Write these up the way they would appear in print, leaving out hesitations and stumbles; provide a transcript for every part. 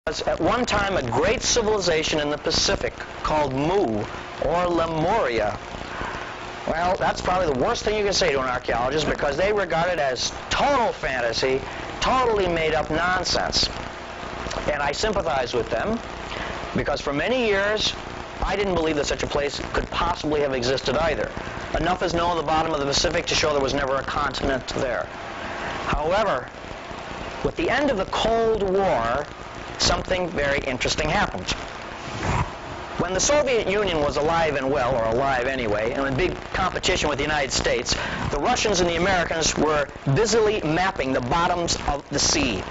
was at one time a great civilization in the Pacific called Mu, or Lemuria. Well, that's probably the worst thing you can say to an archaeologist, because they regard it as total fantasy, totally made-up nonsense. And I sympathize with them, because for many years, I didn't believe that such a place could possibly have existed either. Enough is known of the bottom of the Pacific to show there was never a continent there. However, with the end of the Cold War, something very interesting happened. When the Soviet Union was alive and well, or alive anyway, and in big competition with the United States, the Russians and the Americans were busily mapping the bottoms of the sea,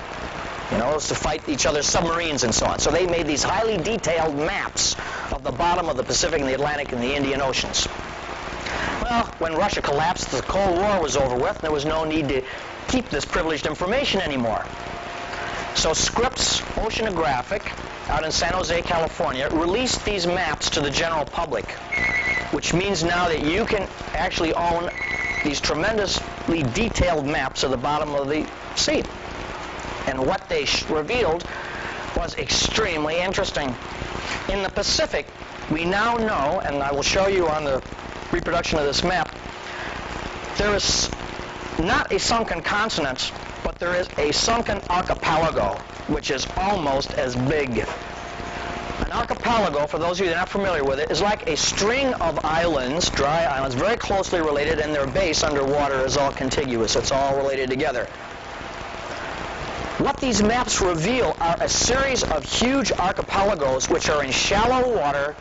you know, to fight each other's submarines and so on. So they made these highly detailed maps of the bottom of the Pacific and the Atlantic and the Indian Oceans. Well, when Russia collapsed, the Cold War was over with, and there was no need to keep this privileged information anymore. So Scripps Oceanographic, out in San Jose, California, released these maps to the general public, which means now that you can actually own these tremendously detailed maps of the bottom of the sea. And what they revealed was extremely interesting. In the Pacific, we now know, and I will show you on the reproduction of this map, there is not a sunken continent, but there is a sunken archipelago, which is almost as big. An archipelago, for those of you that are not familiar with it, is like a string of islands, dry islands, very closely related, and their base underwater is all contiguous. It's all related together. What these maps reveal are a series of huge archipelagos which are in shallow water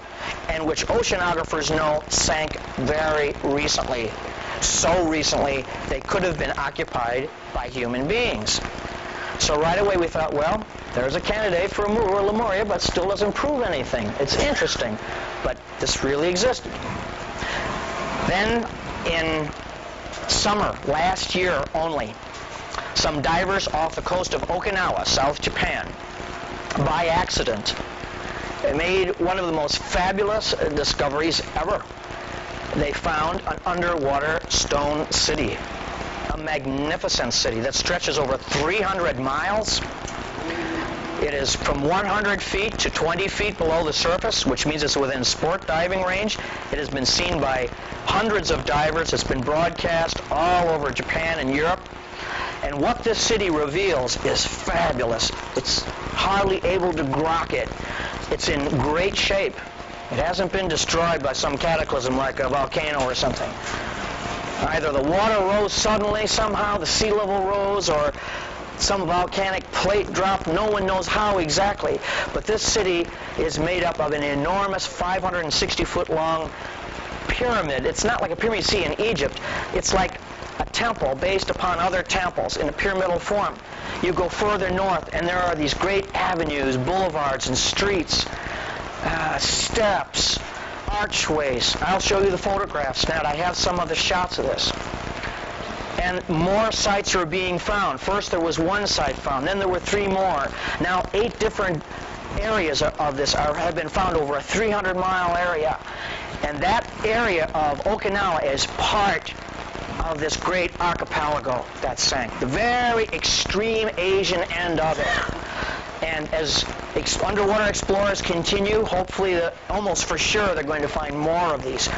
and which oceanographers know sank very recently. So recently, they could have been occupied by human beings. So right away we thought, well, there's a candidate for Mu or Lemuria, but still doesn't prove anything. It's interesting, but this really existed. Then in summer, last year only, some divers off the coast of Okinawa, South Japan, by accident, made one of the most fabulous discoveries ever. They found an underwater stone city, a magnificent city that stretches over 300 miles. It is from 100 feet to 20 feet below the surface, which means it's within sport diving range. It has been seen by hundreds of divers. It's been broadcast all over Japan and Europe. And what this city reveals is fabulous. It's hardly able to grok it. It's in great shape. It hasn't been destroyed by some cataclysm like a volcano or something. Either the water rose suddenly somehow, the sea level rose, or some volcanic plate dropped. No one knows how exactly. But this city is made up of an enormous 560-foot long pyramid. It's not like a pyramid you see in Egypt. It's like a temple based upon other temples in a pyramidal form. You go further north, and there are these great avenues, boulevards, and streets, steps, archways. I'll show you the photographs now. I have some of the shots of this. And more sites are being found. First there was one site found, then there were 3 more. Now 8 different areas of this have been found over a 300-mile area. And that area of Okinawa is part of this great archipelago that sank, the very extreme Asian end of it. And as underwater explorers continue, hopefully, almost for sure, they're going to find more of these.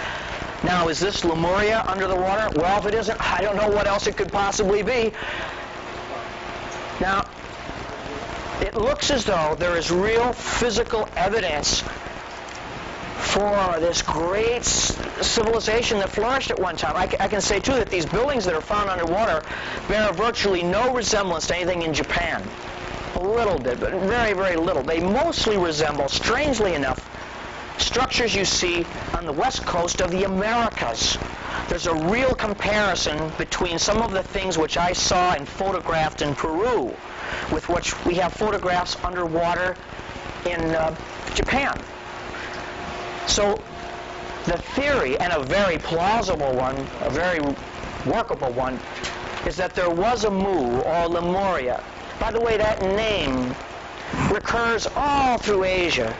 Now, is this Lemuria under the water? Well, if it isn't, I don't know what else it could possibly be. Now, it looks as though there is real physical evidence for this great civilization that flourished at one time. I can say, too, that these buildings that are found underwater bear virtually no resemblance to anything in Japan. A little bit, but very, very little. They mostly resemble, strangely enough, structures you see on the west coast of the Americas. There's a real comparison between some of the things which I saw and photographed in Peru with which we have photographs underwater in Japan. So the theory, and a very plausible one, a very workable one, is that there was a Mu, or Lemuria. By the way, that name recurs all through Asia.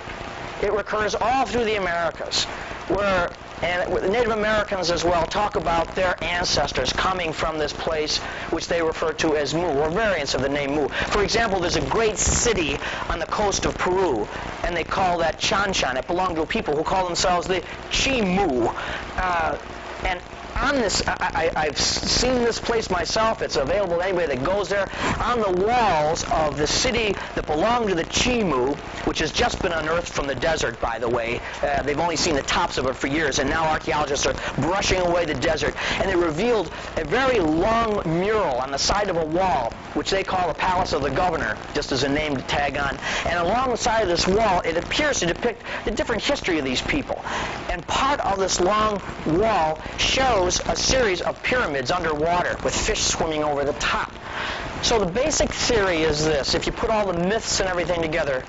It recurs all through the Americas, where and the Native Americans as well talk about their ancestors coming from this place which they refer to as Mu, or variants of the name Mu. For example, there's a great city on the coast of Peru, and they call that Chanchan. It belonged to people who call themselves the Chimu. And on this, I've seen this place myself. It's available to anybody that goes there. On the walls of the city that belonged to the Chimu, which has just been unearthed from the desert, by the way. They've only seen the tops of it for years, and now archaeologists are brushing away the desert. And they revealed a very long mural on the side of a wall, which they call the Palace of the Governor, just as a name to tag on. And along the side of this wall, it appears to depict the different history of these people. And part of this long wall shows a series of pyramids underwater with fish swimming over the top. So the basic theory is this: if you put all the myths and everything together,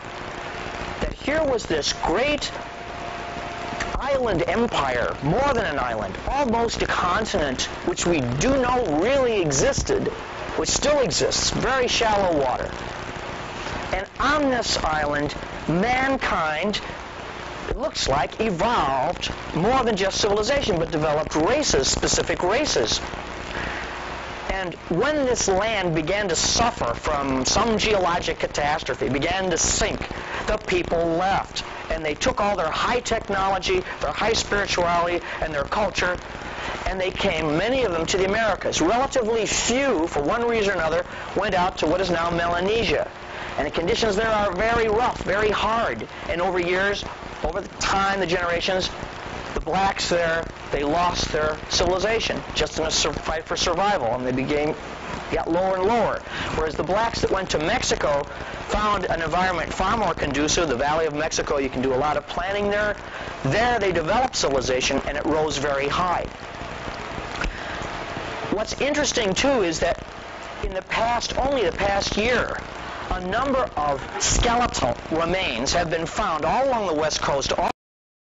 that here was this great island empire, more than an island, almost a continent, which we do know really existed, which still exists, very shallow water. And on this island, mankind, it looks like, evolved more than just civilization, but developed races, specific races. And when this land began to suffer from some geologic catastrophe, began to sink, the people left. And they took all their high technology, their high spirituality, and their culture, and they came, many of them, to the Americas. Relatively few, for one reason or another, went out to what is now Melanesia. And the conditions there are very rough, very hard. And over years, over the time, the generations, the blacks there, they lost their civilization just in a fight for survival, and they got lower and lower. Whereas the blacks that went to Mexico found an environment far more conducive. The Valley of Mexico, you can do a lot of planning there. There they developed civilization, and it rose very high. What's interesting, too, is that in the past, only the past year, a number of skeletal remains have been found all along the west coast, all